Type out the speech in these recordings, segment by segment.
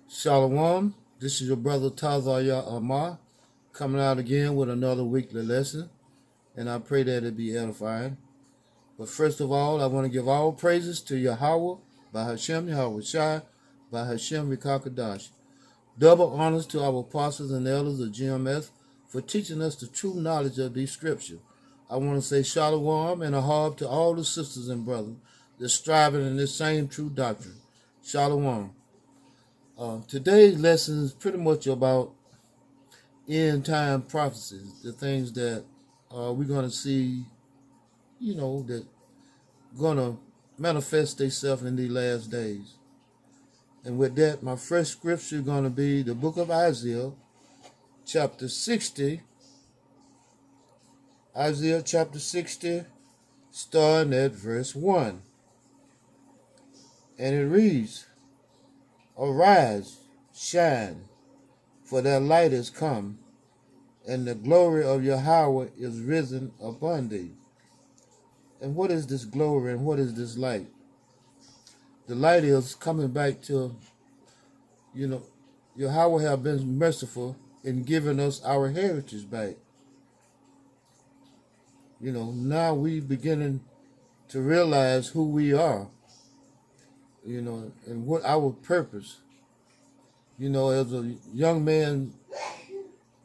Shalom. This is your brother Tazaya Amar coming out again with another weekly lesson, and I pray that it be edifying. But first of all, I want to give all praises to Yahweh, by Hashem Yahweh Shai, by Hashem Rikakadash. Double honors to our apostles and elders of GMS for teaching us the true knowledge of these scriptures. I want to say shalom and a harb to all the sisters and brothers that striving in this same true doctrine. Shalom. Today's lesson is pretty much about end time prophecies, the things that we're going to see, that going to manifest themselves in these last days. And with that, my first scripture is going to be the book of Isaiah, chapter 60. Isaiah chapter 60, starting at verse 1. And it reads, Arise, shine, for thy light is come, and the glory of Yahweh is risen upon thee. And what is this glory and what is this light? The light is coming back to, Yahweh have been merciful in giving us our heritage back. Now we beginning to realize who we are, and what our purpose. As a young man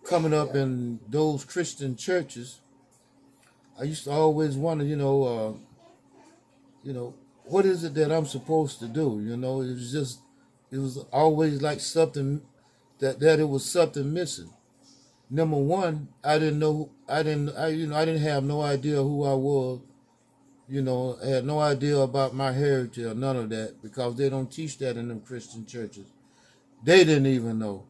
coming up in those Christian churches, I used to always wonder, what is it that I'm supposed to do? It was always like something that it was something missing. Number one, I didn't have no idea who I was. I had no idea about my heritage or none of that, because they don't teach that in them Christian churches. They didn't even know.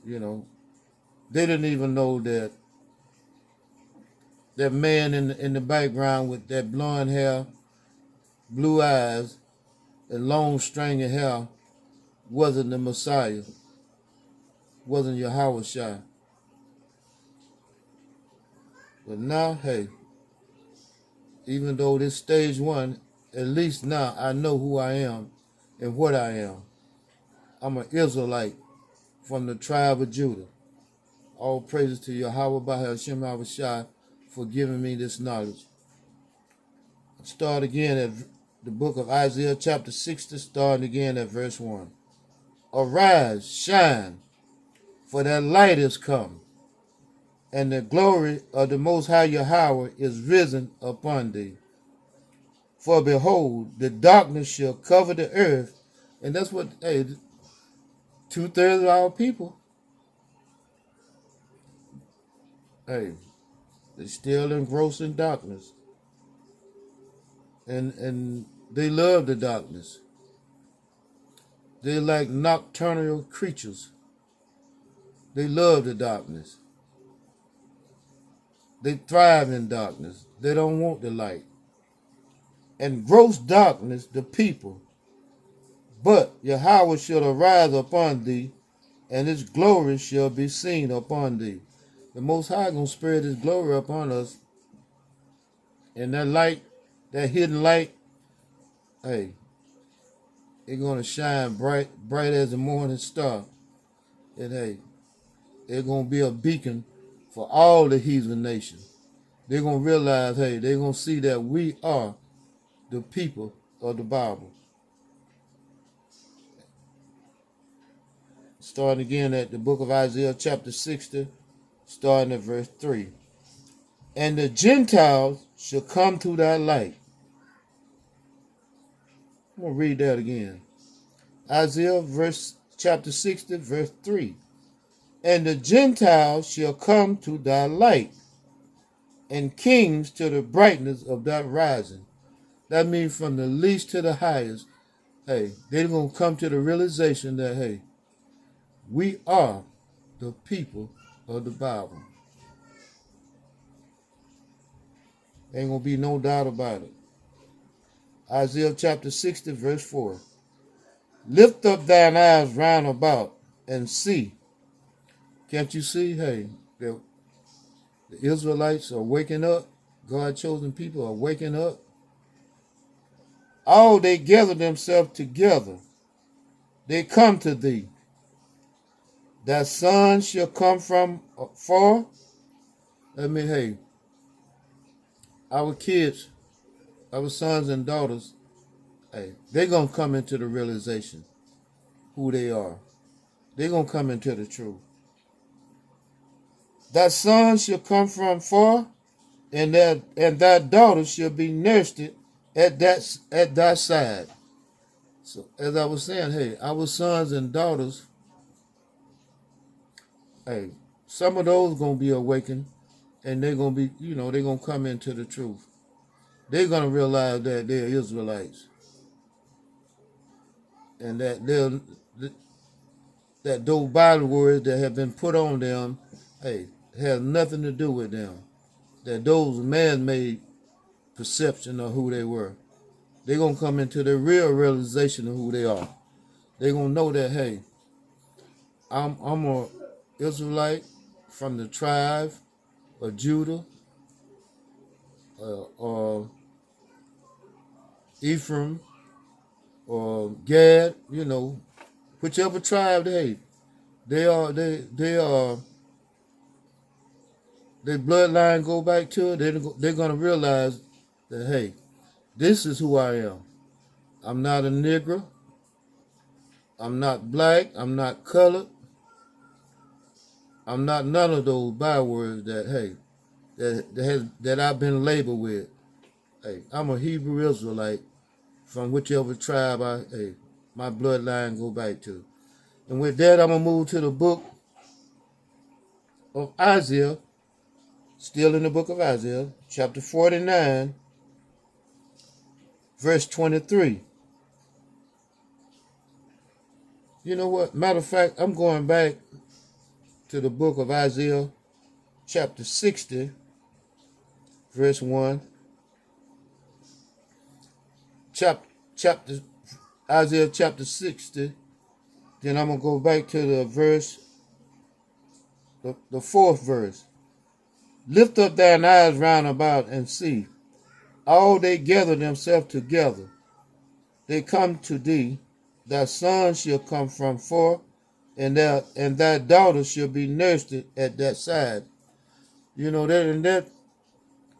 They didn't even know that that man in the background with that blonde hair, blue eyes, and long stringy hair wasn't the Messiah, wasn't Yahweh Shai. But now, hey, even though this stage one, at least now I know who I am and what I am. I'm an Israelite from the tribe of Judah. All praises to Yahweh by Hashem Yahweh Shai for giving me this knowledge. I'll start again at the book of Isaiah chapter 60, starting again at verse 1. Arise, shine, for thy light is come, and the glory of the Most High Yahweh is risen upon thee. For behold, the darkness shall cover the earth. And that's what, hey, 2/3 of our people, hey, they still engrossed in darkness. And they love the darkness. They're like nocturnal creatures. They love the darkness. They thrive in darkness. They don't want the light. And gross darkness the people. But Yahweh shall arise upon thee, and his glory shall be seen upon thee. The Most High gonna spread his glory upon us. And that light, that hidden light, hey, it's gonna shine bright as the morning star. And hey, it's gonna be a beacon for all the heathen nations. They're gonna realize, hey, they're gonna see that we are the people of the Bible. Starting again at the book of Isaiah chapter 60, starting at verse 3. And the Gentiles shall come to thy light. I'm going to read that again. Isaiah chapter 60, verse 3. And the Gentiles shall come to thy light, and kings to the brightness of thy rising. That means from the least to the highest, hey, they're going to come to the realization that, hey, we are the people of the Bible. Ain't going to be no doubt about it. Isaiah chapter 60, verse 4. Lift up thine eyes round about and see. Can't you see, hey, the Israelites are waking up. God's chosen people are waking up. All they gather themselves together they come to thee. Thy son shall come from far. I mean, hey, our kids, our sons and daughters, hey, they're going to come into the realization who they are. They're going to come into the truth. Thy son shall come from far, and thy daughter shall be nursed at thy side. So as I was saying, hey, our sons and daughters, hey, some of those gonna be awakened, and they're gonna be, they're gonna come into the truth. They're gonna realize that they're Israelites, and that those Bible words that have been put on them, hey, have nothing to do with them. That those man-made perception of who they were. They're gonna come into the real realization of who they are. They're gonna know that, hey, I'm a Israelite from the tribe of Judah, or Ephraim, or Gad, whichever tribe their bloodline go back to. They're gonna realize that, hey, this is who I am. I'm not a Negro. I'm not black. I'm not colored. I'm not none of those bywords that, hey, that I've been labeled with. Hey, I'm a Hebrew Israelite from whichever tribe my bloodline go back to. And with that, I'm gonna move to the book of Isaiah, still in the book of Isaiah, chapter 49, verse 23. You know what? Matter of fact, I'm going back to the book of Isaiah, chapter 60, verse 1. Chapter Isaiah chapter 60. Then I'm going to go back to the verse, the fourth verse. Lift up thine eyes round about and see. All they gather themselves together. They come to thee. Thy son shall come from far, and thy daughter shall be nursed at that side. That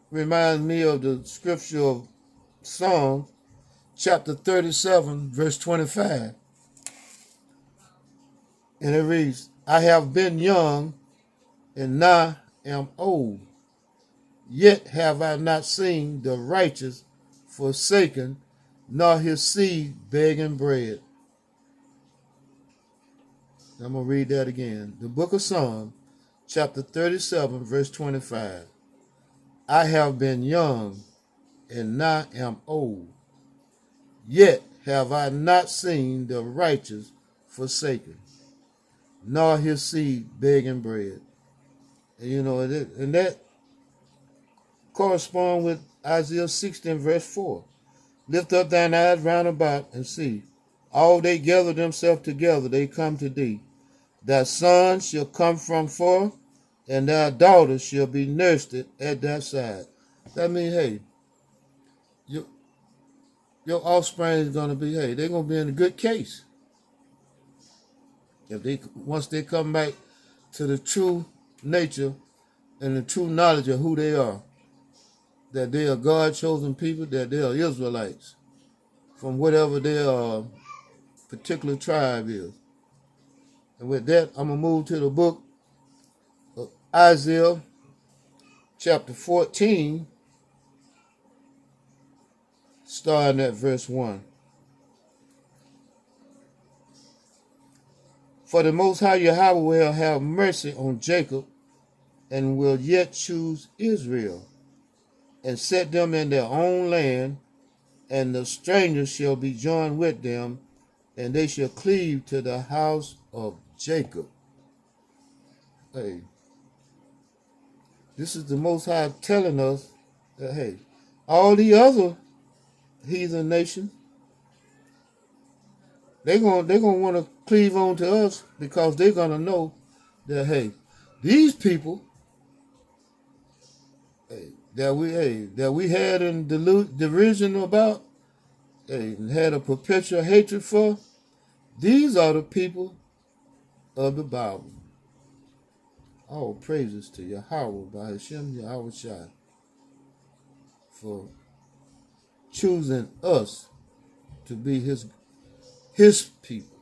reminds me of the scripture of Psalm chapter 37, verse 25. And it reads, I have been young, and now am old. Yet have I not seen the righteous forsaken, nor his seed begging bread. I'm going to read that again. The book of Psalms, chapter 37, verse 25. I have been young, and now am old. Yet have I not seen the righteous forsaken, nor his seed begging bread. And that corresponds with Isaiah 16, verse 4. Lift up thine eyes round about and see. All they gather themselves together, they come to thee. Thy son shall come from far, and thy daughter shall be nursed at thy side. That means, hey, your offspring is going to be, hey, they're going to be in a good case. Once they come back to the true nature and the true knowledge of who they are, that they are God-chosen people, that they are Israelites from whatever their particular tribe is. And with that, I'm going to move to the book of Isaiah, chapter 14, starting at verse 1. For the Most High Yahweh will have mercy on Jacob, and will yet choose Israel, and set them in their own land, and the strangers shall be joined with them, and they shall cleave to the house of Jacob. Hey, this is the Most High telling us that, hey, all the other heathen nations, they're gonna want to cleave on to us, because they're gonna know that, hey, these people, hey, that we had in derision about, hey, and had a perpetual hatred for, These are the people of the Bible. All praises to Yahweh by Hashem Yahweh Shai for choosing us to be his people.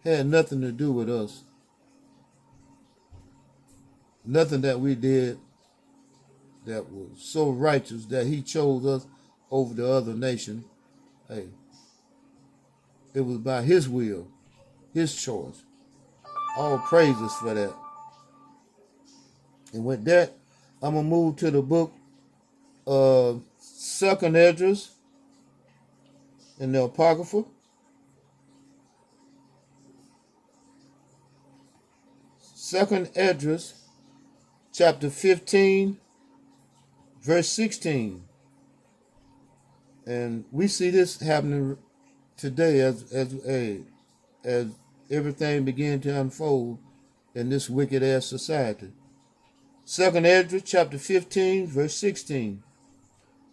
Had nothing to do with us. Nothing that we did that was so righteous that he chose us over the other nation. Hey, it was by his will, his choice. All praises for that. And with that, I'm going to move to the book of 2nd Esdras in the Apocrypha. 2nd Esdras, chapter 15, verse 16. And we see this happening today as everything began to unfold in this wicked ass society. 2nd Esdras chapter 15, verse 16.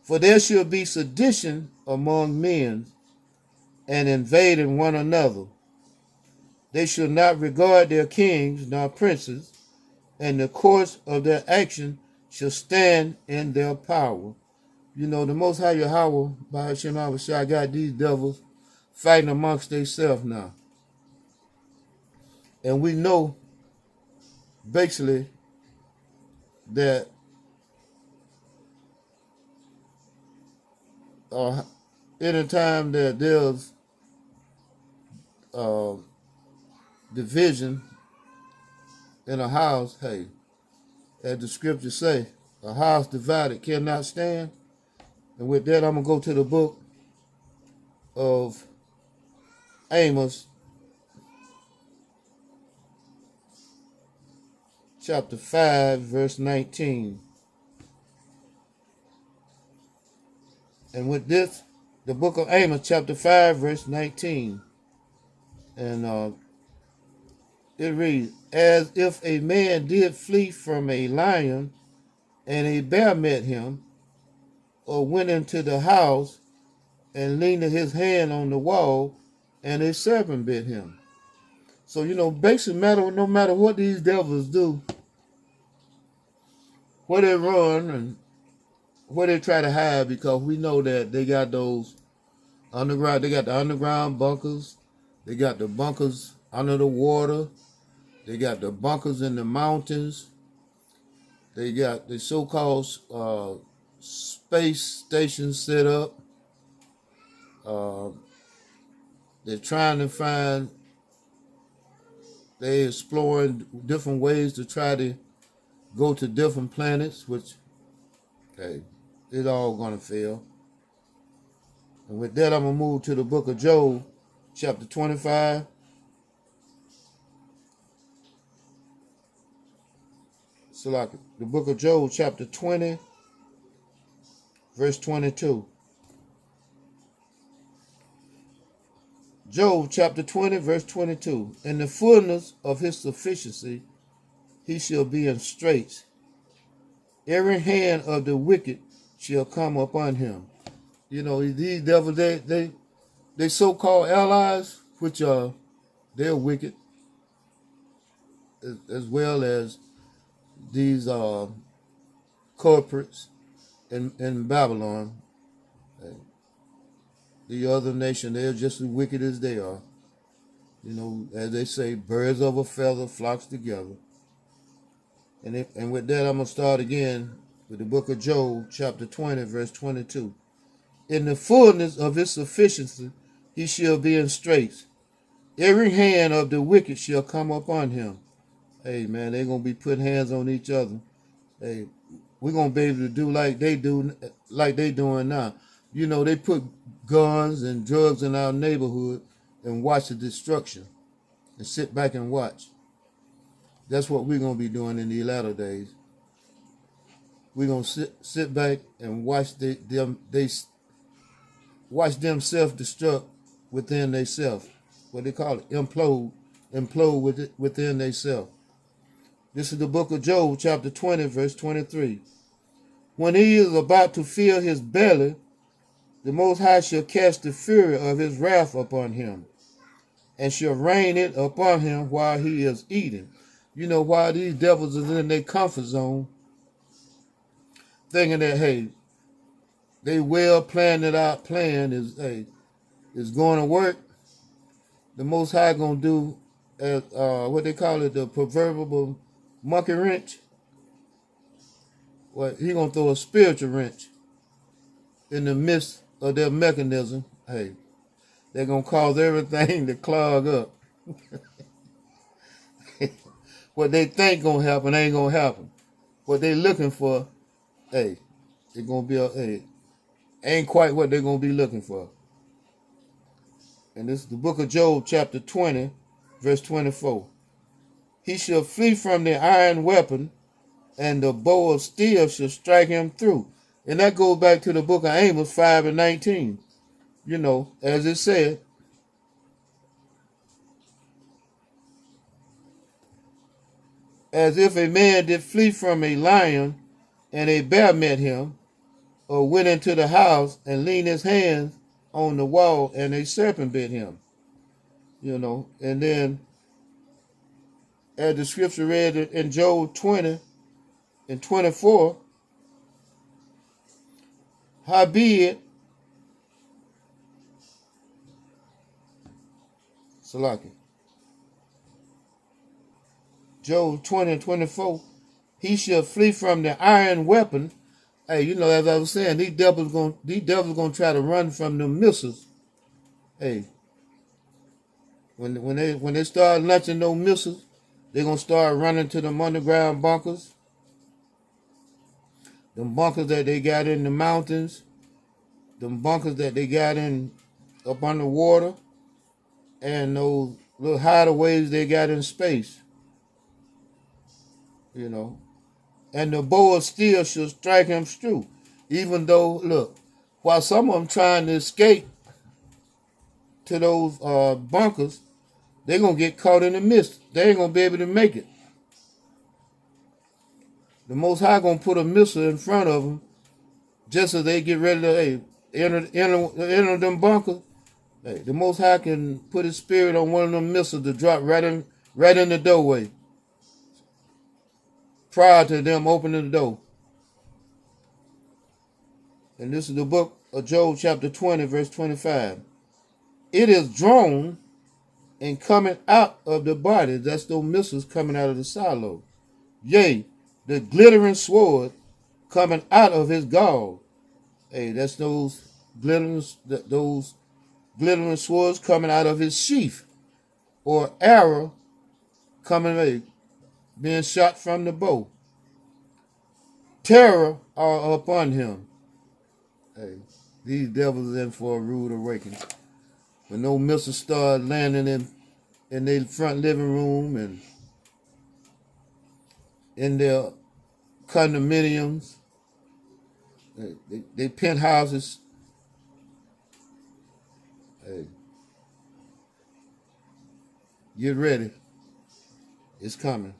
For there shall be sedition among men, and invading one another. They shall not regard their kings nor princes, and the course of their action shall stand in their power. You know, the Most High Yahweh, by Hashem Shai, got these devils fighting amongst themselves now. And we know, basically, that anytime that there's division in a house, hey, as the scriptures say, a house divided cannot stand. And with that, I'm going to go to the book of Amos, chapter 5, verse 19. And with this, the book of Amos, chapter 5, verse 19. And it reads, as if a man did flee from a lion, and a bear met him, or went into the house, and leaned his hand on the wall, and a serpent bit him. So, you know, basically, no matter what these devils do, where they run and where they try to hide, because we know that they got those underground, they got the underground bunkers, they got the bunkers under the water, they got the bunkers in the mountains, they got the so-called space stations set up. They're trying to find, they're exploring different ways to try to go to different planets, which, hey, it's all going to fail. And with that, I'm going to move to the book of Job, chapter 25. So like the book of Job, chapter 20, verse 22. Job, chapter 20, verse 22. In the fullness of his sufficiency, he shall be in straits. Every hand of the wicked shall come upon him. You know, these devils, they so-called allies, which are, they're wicked, as well as these corporates in Babylon. The other nation, they're just as wicked as they are. You know, as they say, birds of a feather flocks together. And with that, I'm going to start again with the book of Job, chapter 20, verse 22. In the fullness of his sufficiency, he shall be in straits. Every hand of the wicked shall come upon him. Hey, man, they're going to be putting hands on each other. Hey, we're going to be able to do like they doing now. You know, they put guns and drugs in our neighborhood and watch the destruction and sit back and watch. That's what we're going to be doing in the latter days. We're going to sit back and watch them self-destruct within themselves. What they call it, implode within themselves. This is the book of Job, chapter 20, verse 23. When he is about to fill his belly, the Most High shall cast the fury of his wrath upon him. and shall rain it upon him while he is eating. You know, while these devils is in their comfort zone, thinking that, hey, they well planned it out plan is going to work. The Most High gonna do what they call it, the proverbial monkey wrench. Well, he gonna throw a spiritual wrench in the midst of their mechanism. Hey, they're gonna cause everything to clog up. What they think gonna happen ain't gonna happen. What they looking for, hey, it's gonna be ain't quite what they're gonna be looking for. And this is the book of Job, chapter 20, verse 24. He shall flee from the iron weapon, and the bow of steel shall strike him through. And that goes back to the book of Amos 5 and 19. You know, as it said, as if a man did flee from a lion, and a bear met him, or went into the house and leaned his hands on the wall, and a serpent bit him. You know, and then as the scripture read in Job 20 and 24, howbeit, Salaki, Job 20 and 24, he shall flee from the iron weapon. Hey, you know, as I was saying, these devils gonna try to run from the missiles. Hey, when they start launching those missiles, they're gonna start running to them underground bunkers. Them bunkers that they got in the mountains, them bunkers that they got in up underwater, and those little hideaways they got in space. You know, and the bow of steel shall strike him through. Even though, look, while some of them trying to escape to those bunkers, they're going to get caught in the mist. They ain't going to be able to make it. The Most High going to put a missile in front of them just as they get ready to enter them bunkers. Hey, the Most High can put his spirit on one of them missiles to drop right in the doorway prior to them opening the door. And this is the book of Job, chapter 20, verse 25. It is drawn and coming out of the body. That's those missiles coming out of the silo. Yea, the glittering sword coming out of his gall. Hey, that's those glittering swords coming out of his sheath. Or arrow coming, being shot from the bow. Terror are upon him. Hey, these devils are in for a rude awakening. When those missiles start landing in their front living room and in their condominiums, they penthouses. Hey, get ready. It's coming.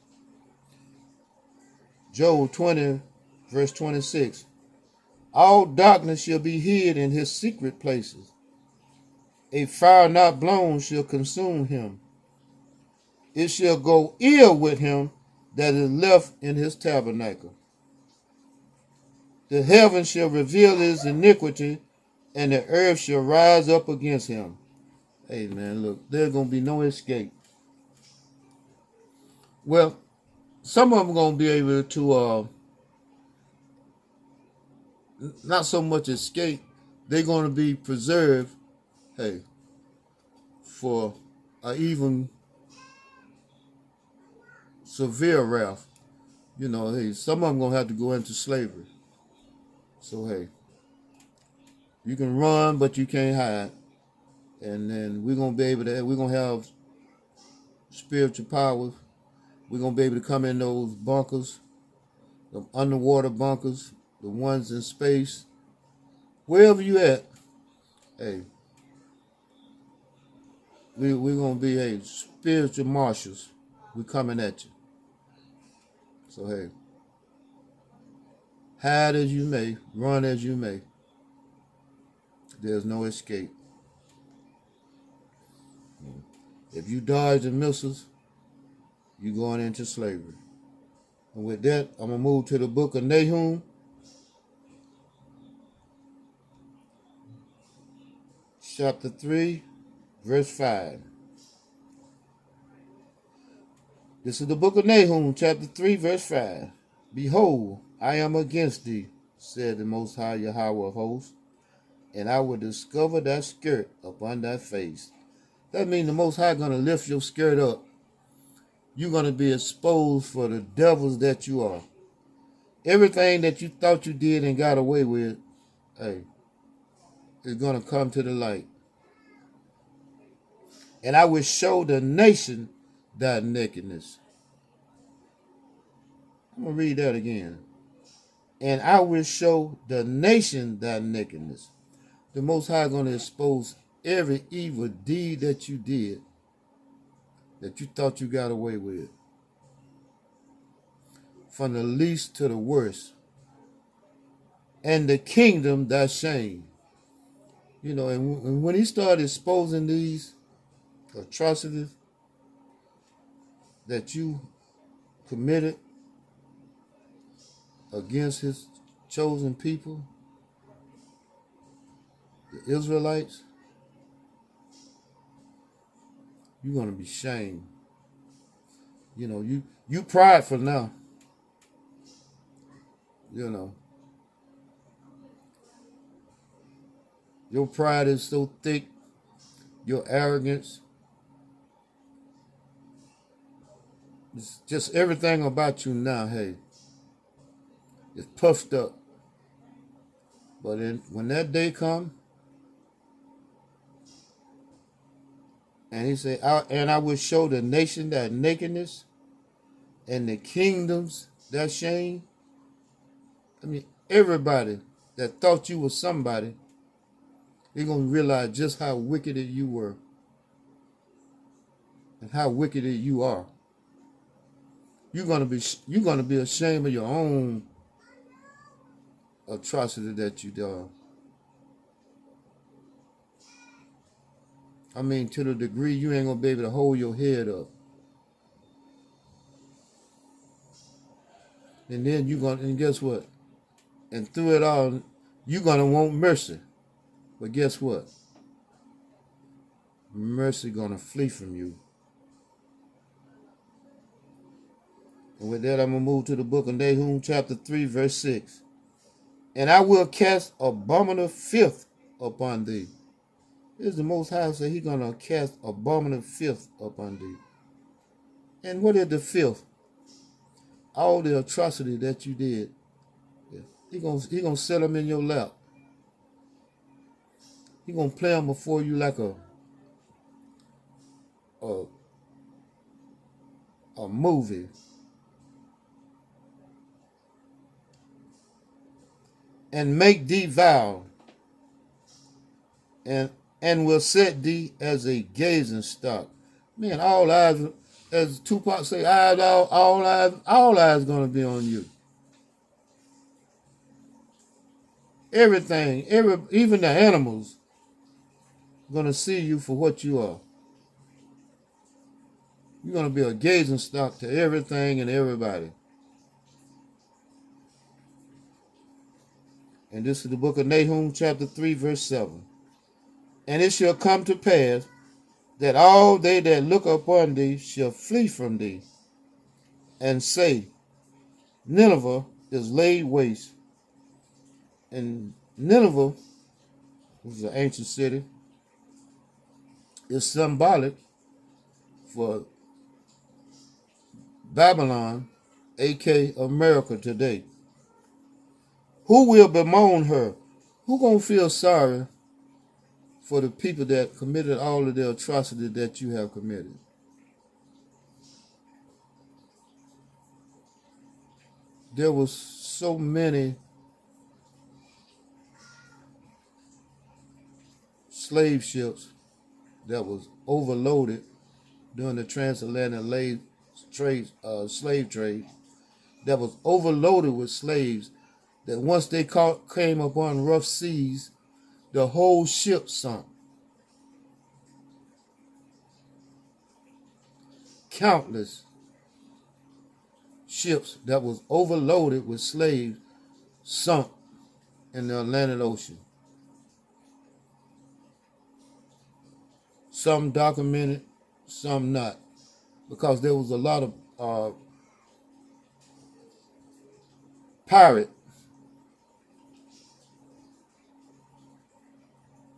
Job 20, verse 26. All darkness shall be hid in his secret places. A fire not blown shall consume him. It shall go ill with him that is left in his tabernacle. The heavens shall reveal his iniquity, and the earth shall rise up against him. Hey, man, look, there's going to be no escape. Well, some of them are going to be able to not so much escape. They're going to be preserved, hey, for an even severe wrath. You know, hey, some of them going to have to go into slavery. So, hey, you can run, but you can't hide. And then we're going to have spiritual powers. We're going to be able to come in those bunkers, the underwater bunkers, the ones in space, wherever you at. Hey, we're going to be, hey, spiritual marshals. We're coming at you. So, hey, hide as you may, run as you may. There's no escape. If you dodge the missiles, you're going into slavery. And with that, I'm going to move to the book of Nahum, chapter 3, verse 5. This is the book of Nahum, chapter 3, verse 5. Behold, I am against thee, said the Most High Yahweh of hosts, and I will discover thy skirt upon thy face. That means the Most High going to lift your skirt up. You're going to be exposed for the devils that you are. Everything that you thought you did and got away with, hey, is going to come to the light. And I will show the nation thy nakedness. I'm going to read that again. And I will show the nation thy nakedness. The Most High is going to expose every evil deed that you did, that you thought you got away with. From the least to the worst. And the kingdom thy shame. You know, and when he started exposing these atrocities that you committed against his chosen people, the Israelites, you're going to be shamed. You know, you prideful now. You know, your pride is so thick, your arrogance, it's just everything about you now, hey, it's puffed up. But when that day comes, and he said, and I will show the nation that nakedness and the kingdoms that shame. I mean, everybody that thought you was somebody, they're going to realize just how wicked you were and how wicked you are. You're going to be ashamed of your own atrocity that you done. I mean, to the degree you ain't going to be able to hold your head up. And then and guess what? And through it all, you're going to want mercy. But guess what? Mercy going to flee from you. And with that, I'm going to move to the book of Nahum, chapter 3, verse 6. And I will cast abominable filth upon thee. This is the Most High say he's going to cast abominable filth upon thee. And what is the filth? All the atrocity that you did. He's going to set them in your lap. He's going to play them before you like a movie. And make thee vile. And will set thee as a gazing stock. Man, all eyes, as Tupac say, all eyes going to be on you. Everything, even the animals, going to see you for what you are. You're going to be a gazing stock to everything and everybody. And this is the book of Nahum, chapter 3, verse 7. And it shall come to pass that all they that look upon thee shall flee from thee, and say, Nineveh is laid waste. And Nineveh, which is an ancient city, is symbolic for Babylon, aka America today. Who will bemoan her? Who gonna feel sorry for the people that committed all of the atrocity that you have committed? There was so many slave ships that was overloaded during the transatlantic slave trade, that was overloaded with slaves, that once they came upon rough seas, the whole ship sunk. countless ships that was overloaded with slaves sunk in the Atlantic Ocean. Some documented, some not, because there was a lot of pirate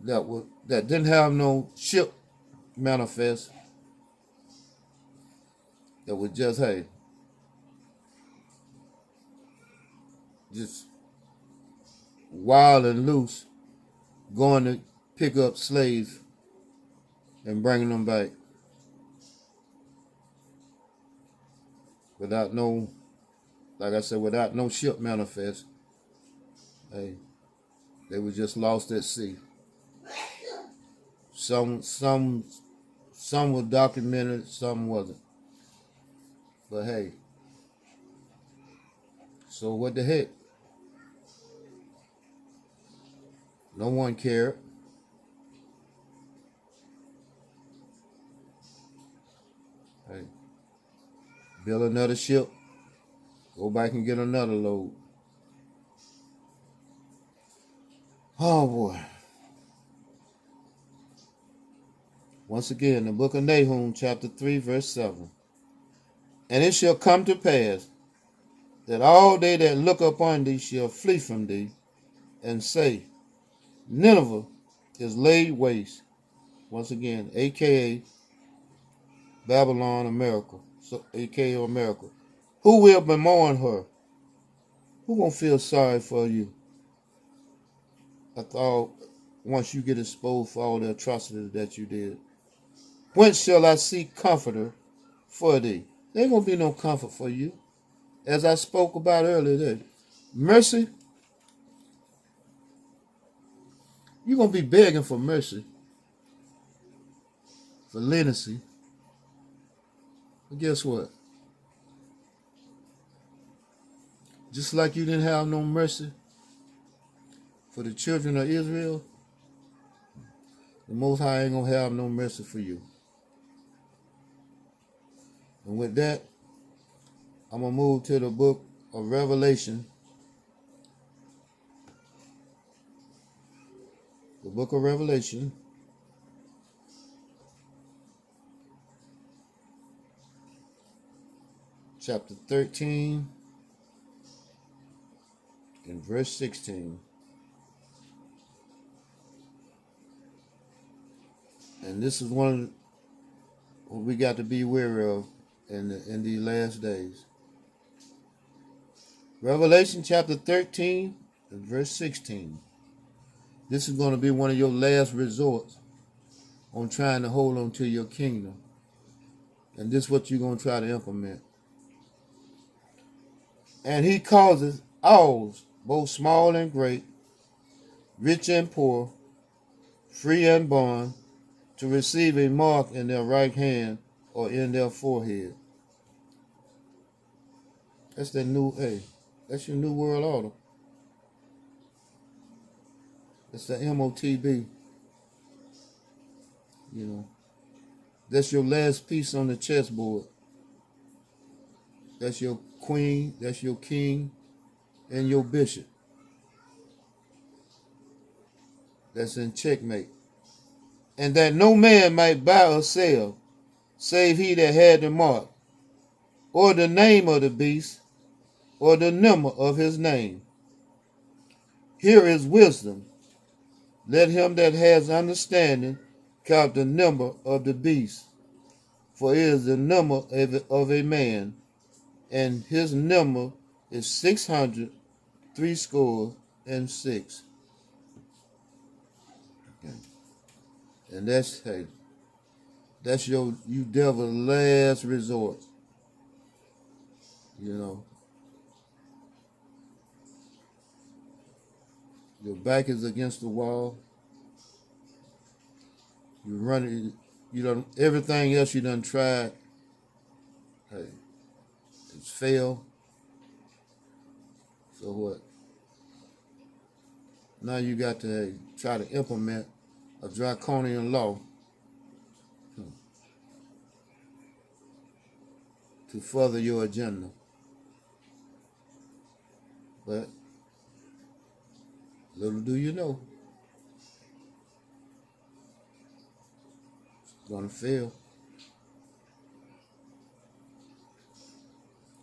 that didn't have no ship manifest, that was just, hey, just wild and loose, going to pick up slaves and bringing them back without no, like I said, without no ship manifest. Hey, they were just lost at sea. Some were documented, some wasn't. But hey, so what the heck? No one cared. Hey, build another ship, go back and get another load. Oh boy. Once again, the book of Nahum, chapter 3, verse 7. And it shall come to pass that all they that look upon thee shall flee from thee, and say, Nineveh is laid waste. Once again, a.k.a. Babylon, America. So, a.k.a. America. Who will bemoan her? Who gonna feel sorry for you? I thought once you get exposed for all the atrocities that you did. Whence shall I seek comforter for thee? There ain't gonna be no comfort for you. As I spoke about earlier, there, mercy, you're gonna be begging for mercy, for leniency. But guess what? Just like you didn't have no mercy for the children of Israel, the Most High ain't gonna have no mercy for you. And with that, I'm gonna move to the book of Revelation. The book of Revelation, chapter 13 and verse 16. And this is one of what we got to be wary of in these last days. Revelation chapter 13 and verse 16. This is going to be one of your last resorts on trying to hold on to your kingdom. And this is what you're going to try to implement. And he causes all, both small and great, rich and poor, free and bond, to receive a mark in their right hand or in their forehead. That's the new, hey, that's your new world order. That's the MOTB. You know, that's your last piece on the chessboard. That's your queen, that's your king, and your bishop. That's in checkmate. And that no man might buy or sell, save he that had the mark, or the name of the beast, or the number of his name. Here is wisdom. Let him that has understanding count the number of the beast, for it is the number of a man, and his number is 666. Okay. And that's, hey, that's you devil's last resort. You know, your back is against the wall. You run, you done everything else you done tried. Hey, it's failed. So what? Now you got to try to implement a draconian law. to further your agenda. But little do you know, it's going to fail.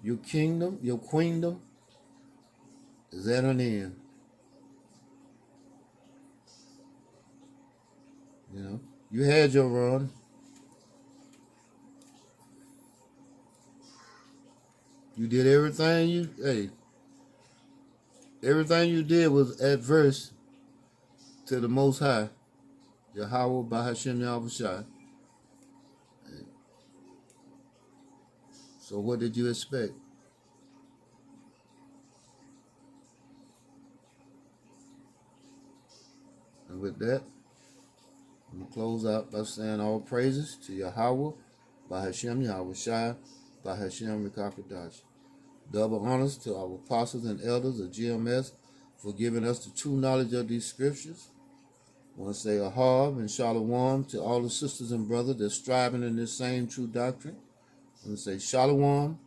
Your kingdom, your queendom is at an end. You know, you had your run. You did everything everything you did was adverse to the Most High, Yahweh Bahashem Yahushua. So what did you expect? And with that, I'm going to close out by saying all praises to Yahweh Bahashem Yahushua Bahashem Rekakadash. Double honors to our apostles and elders of GMS for giving us the true knowledge of these scriptures. I want to say ahab and shalom to all the sisters and brothers that's striving in this same true doctrine. I want to say shalom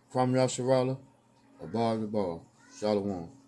from Yasharala, Abar Gabar. Shalom.